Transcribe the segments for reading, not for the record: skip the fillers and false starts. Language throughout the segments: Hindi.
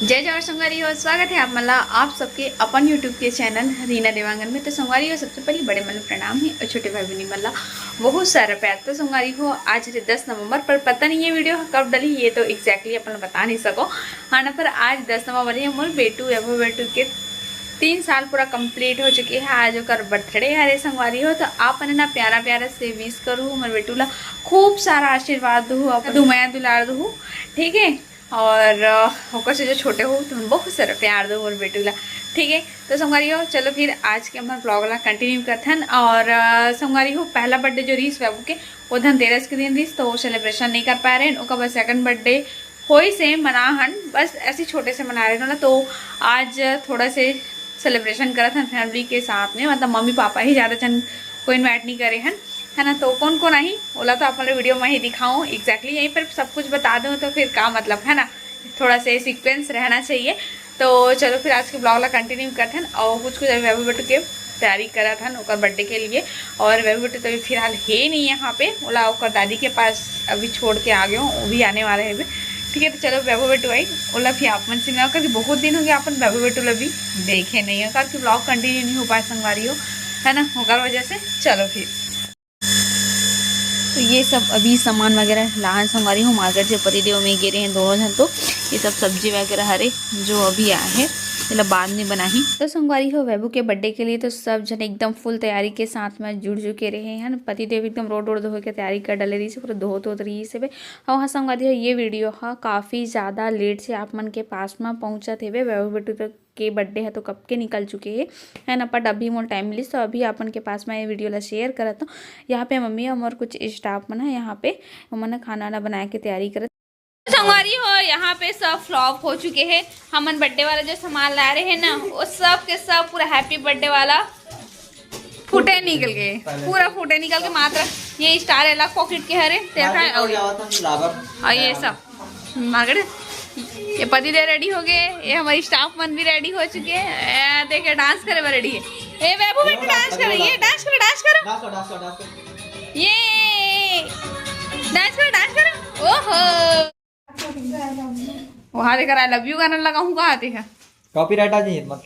जय जवाहर संगवारी हो। स्वागत है आप मला आप सबके अपन यूट्यूब के चैनल रीना देवांगन में। तो संगवारी हो, सबसे पहले बड़े मन प्रणाम है और छोटे भाई बहनी मला बहुत सारा प्यार। तो संगवारी हो, आज है 10 नवंबर, पर पता नहीं ये वीडियो कब डली ये तो एग्जैक्टली अपन बता नहीं सको। हाँ ना, पर आज 10 नवंबर है। मोर बेटू एवो बेटू के 3 साल पूरा कंप्लीट हो चुके हैं। आज ओकर बर्थडे हरे संगवारी हो, तो आप ना प्यारा प्यारा से विश करूँ मोर बेटू ला, खूब सारा आशीर्वाद दूँ, अपन माया दुलार दूँ, ठीक है। और होकर से जो छोटे हो तो बहुत सारा प्यार दो मोर बेटू ला, ठीक है। तो संगवारी हो, चलो फिर आज के हमारे ब्लॉग ला कंटिन्यू करते हैं। और संगवारी हो, पहला बर्थडे जो रीस बाबू के वो धनतेरस के दिन रीस, तो वो सेलिब्रेशन नहीं कर पा रहे हैं। उनका बस सेकंड बर्थडे होई से मना हन, बस ऐसे छोटे से मना रहे हैं ना। तो आज थोड़ा से सेलिब्रेशन करा था फैमिली के साथ में, मतलब मम्मी पापा ही ज़्यादा जन को इन्वाइट नहीं करे हैं, है ना। तो कौन कौन आई बोला तो आप वीडियो में ही दिखाऊं, एग्जैक्टली यहीं पर सब कुछ बता दूं तो फिर का मतलब, है ना। थोड़ा से सीक्वेंस रहना चाहिए। तो चलो फिर आज के ब्लॉग ला कंटिन्यू करते हैं। और कुछ वैभव बेटू के तैयारी करा था ओकर बर्थडे के लिए। और वैभव बेटू तो अभी फिलहाल है नहीं यहाँ पे, बोला ओकर दादी के पास अभी छोड़ के आ गए हो, वो भी आने वाले हैं, ठीक है। तो चलो वैभव बेटू आई बोला फिर आप मन से मिला करके, बहुत दिन हो गया अपन वैभव बेटू ला भी देखे नहीं है, करके ब्लॉग कंटिन्यू नहीं हो पाया संगवारी हो, है ना, होकर वजह से। चलो फिर तो ये सब अभी सामान वगैरह लाहन संगवारी हूँ मार्केट से पतिदेव में गिरे हैं दोनों जन। तो ये सब सब्जी वगैरह हरे जो अभी आए हैं, मतलब बाद में बना ही। तो संगवारी हो, वैभव के बर्थडे के लिए तो सब जन एकदम फुल तैयारी के साथ में जुड़ चुके रहे हैं। पतिदेव एकदम रोड रोड धो के तैयारी कर डाले रही से, पूरा धो रही से। और हाँ संगवारी हो, ये वीडियो हाँ काफ़ी ज़्यादा लेट से आप मन के पास में पहुँचा थे। वैभव बेटू के बर्थडे है तो कब के निकल चुके हैं, है ना। बट अभी मोर टाइम मिली तो अभी अपन के पास में ये वीडियो ला शेयर करता हूँ। यहाँ पे मम्मी और कुछ स्टाफ मन है, यहाँ पे मैंने खाना ना बनाए के तैयारी कर। संगवारी हो, यहाँ पे सब फ्लॉप हो चुके हैं। हमन बर्थडे वाला जो सामान ला रहे हैं ना, वो सब के सब पूरा हैप्पी बर्थडे वाला फूटे निकल गए, पूरा फूटे निकल के। मात्र ये स्टार अलग पॉकेट के हरे और ये सब मार्केट। ये पति दे रेडी हो गए, ये हमारी स्टाफ मन भी रेडी हो चुके हैं। देखे डांस करे वो रेडी है। ए वैभव बेटू डांस करे, ये डांस करो, डांस करो, ये डांस करो। ओहो, वहाँ देखकर आई लव यू गाना लगा हूँ, कहाँ देखा कॉपीराइट आ जाइए मत।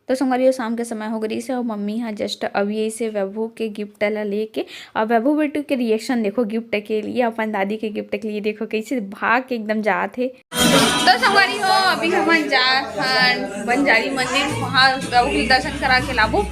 तो संगवारी शाम के समय हो गई से, और मम्मी हाँ जस्ट अभी से वैभव के गिफ्ट ला लेके, और वैभव बेटू के रिएक्शन देखो गिफ्ट के लिए, अपन दादी के गिफ्ट के लिए देखो कैसे भाग के एकदम जाते। तो संगवारी हो, अभी हम बंजारी मंदिर वहाँ वैभव के दर्शन करा के लाबो।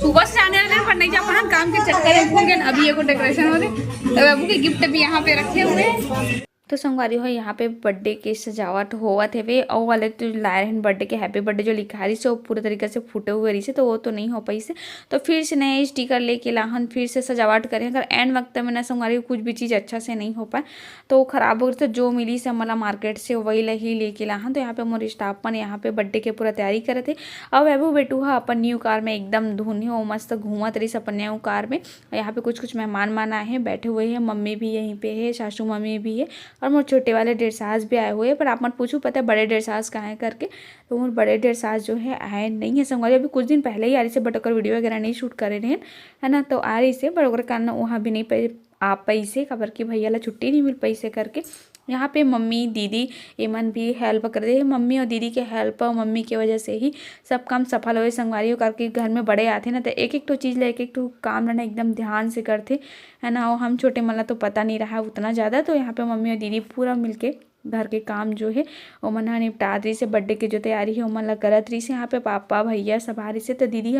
सुबह से आने वाले पर नहीं जा पा, काम के चक्कर हो गए। अभी ये डेकोरेशन हो रहे, तो वैभव के गिफ्ट भी यहाँ पे रखे हुए हैं। तो संगवारी हो, यहाँ पे बर्थडे के सजावट हुआ थे वे, और वाले तो लाए हैं बर्थडे के हैप्पी बर्थडे जो लिखा रही से वो पूरे तरीके से फूटे हुए रही से, तो वो तो नहीं हो पाई से। तो फिर से नए स्टिकर लेके लाहन, फिर से सजावट करें। अगर एंड वक्त में ना संगवारी कुछ भी चीज़ अच्छा से नहीं हो पाए तो वो खराब हो गई। तो जो मिली से मला मार्केट से वही ही लेके लाहन। तो यहाँ पे मोर स्टाफ मन यहाँ पे बर्थडे के पूरा तैयारी करे थे। और वैभव बेटू हा अपन न्यू कार में एकदम धुनी हो मस्त घूमत रही से अपन न्यू कार में। यहाँ पे कुछ मेहमान मान आए हैं, बैठे हुए हैं, मम्मी भी यहीं पे है, सासू मम्मी भी है, और मोर छोटे वाले डेढ़ सास भी आए हुए हैं। पर आप मत पूछो पता है बड़े डेढ़ सास कहाँ हैं करके, तो मोर बड़े डेढ़ सास जो है आए नहीं है संगवारी। अभी कुछ दिन पहले ही आ रही से, बट अगर वीडियो वगैरह नहीं शूट करे रहे, है ना। तो आ रही से, बट अगर कारण वहाँ भी नहीं आ पाई से, खबर की भैया ला छुट्टी नहीं मिल पाई से करके। यहाँ पे मम्मी दीदी एमन भी हेल्प कर दे। मम्मी और दीदी के हेल्प और मम्मी की वजह से ही सब काम सफल हुए संगवारी हो, करके घर में बड़े आते ना, तो एक एक तो चीज़ ले, एक एक तो काम लेना एकदम ध्यान से करते, है ना। और हम छोटे मला तो पता नहीं रहा उतना ज़्यादा। तो यहाँ पे मम्मी और दीदी पूरा मिलके घर के काम जो है वो मन निपटा रही से। बर्थडे की जो तैयारी है वो मन ला करत रही से। यहाँ पे पापा भैया सब आ रही से, तो दीदी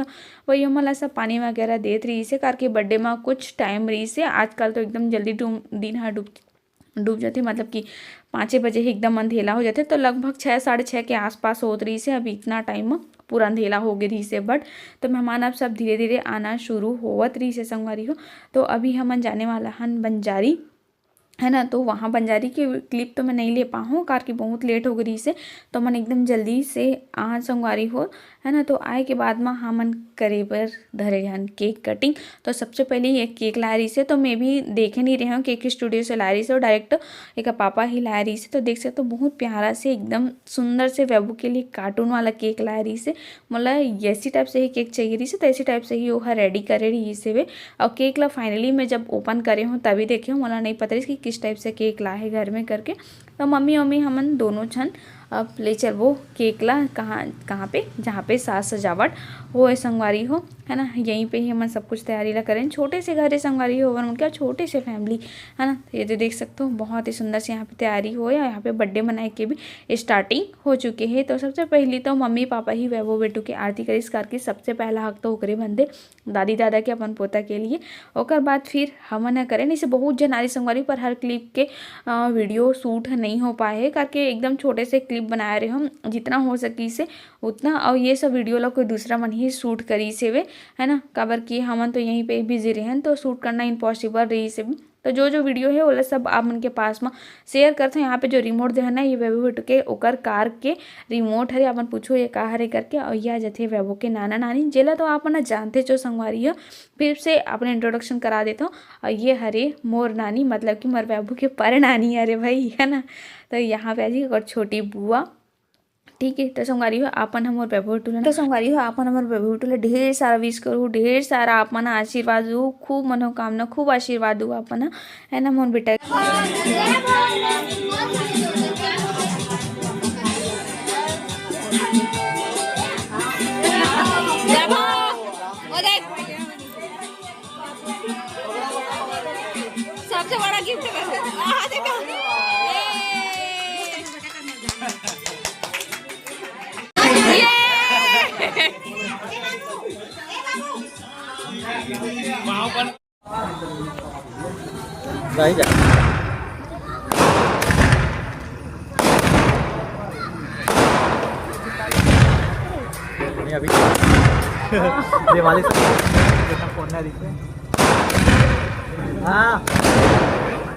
वही मन ला सब पानी वगैरह देत रही से, करके बर्थडे में कुछ टाइम रही से। आजकल तो एकदम जल्दी दिन डूब जाती, मतलब कि 5 बजे ही एकदम अंधेला हो जाते। तो लगभग 6 साढ़े 6 के आसपास होत रही से। अभी इतना टाइम पूरा अंधेला हो गई रही से, बट तो मेहमान अब सब धीरे धीरे आना शुरू होवत रही से संगवारी हो। तो अभी हम जाने वाला हन बंजारी, है ना। तो वहाँ बंजारी की क्लिप तो मैं नहीं ले पाऊँ कार की बहुत लेट हो गई से, तो मन एकदम जल्दी से आ संगवारी हो, है ना। तो आए के बाद में हमन करे बर धरे हन केक कटिंग। तो सबसे पहले एक केक ला रही से, तो मैं भी देखे नहीं रही हूँ केक स्टूडियो से ला रही से, और डायरेक्ट एक पापा ही ला रही से। तो देख सकते हो बहुत प्यारा से एकदम सुंदर से वेबू के लिए कार्टून वाला केक ला रही से। मतलब ऐसी टाइप से ही केक चाहिए रही से, तो ऐसी टाइप से ही वो रेडी करे रही से वे। और केक ला फाइनली मैं जब ओपन करे हूँ तभी देखे हूँ, मला नहीं पता रही कि किस टाइप से केक ला है घर में करके। तो मम्मी हमन दोनों छन अब ले चल वो केक ला कहाँ पे जहाँ पे साज सजावट हो संगवारी हो, है ना। यहीं पे ही हमन सब कुछ तैयारी ला करें, छोटे से घर संगवारी हो उनका छोटे से फैमिली, है ना। तो ये तो देख सकते हो बहुत ही सुंदर से यहाँ पे तैयारी हो, या यहाँ पे बर्थडे मनाए के भी स्टार्टिंग हो चुके हैं। तो सबसे पहली तो मम्मी पापा ही वैभव बेटू की आरती करिस करके सबसे पहला हक तो ओकरे बनते दादी दादा के अपन पोता के लिए। ओकर बाद फिर हमन करें नहीं से बहुत जन आरी संगवारी, पर हर क्लिप के वीडियो शूट नहीं हो पाए है करके एकदम छोटे से क्लिप बना रहे हम जितना हो सकी से उतना। और ये सब वीडियो ला कोई दूसरा मन ही शूट करी से वे, है ना। काबर कि हमन तो यहीं पे बिजी रहे तो शूट करना इम्पॉसिबल रही से। तो जो वीडियो है वो सब आप मन के पास में शेयर करते हैं। यहाँ पे जो रिमोट दे है ना ये वैभव बेटू के ओकर कार के रिमोट हरे, अपन पूछो ये का हरे करके। और यह जथे वैभव के नाना नानी जेला तो आप ना जानते जो संगवारी है, फिर से अपने इंट्रोडक्शन करा देता हूँ। और ये हरे मोर नानी मतलब कि मोर वैभव के पर नानी अरे भाई, है ना। तो यहाँ पे आज और छोटी बुआ, ठीक है। तो संगवारी हो आपन हमर वैभव बेटू तो संगवारी हो आपन हमर वैभव बेटू ढेर सारा विश करू, ढेर सारा आप मन आशीर्वाद दो, खूब मनोकामना खूब आशीर्वाद दो आपन, है ना मोर बेटा। सबसे बड़ा गिफ्ट देखो जाही जा नहीं अभी दिवाली से फोन ना दिखे हाँ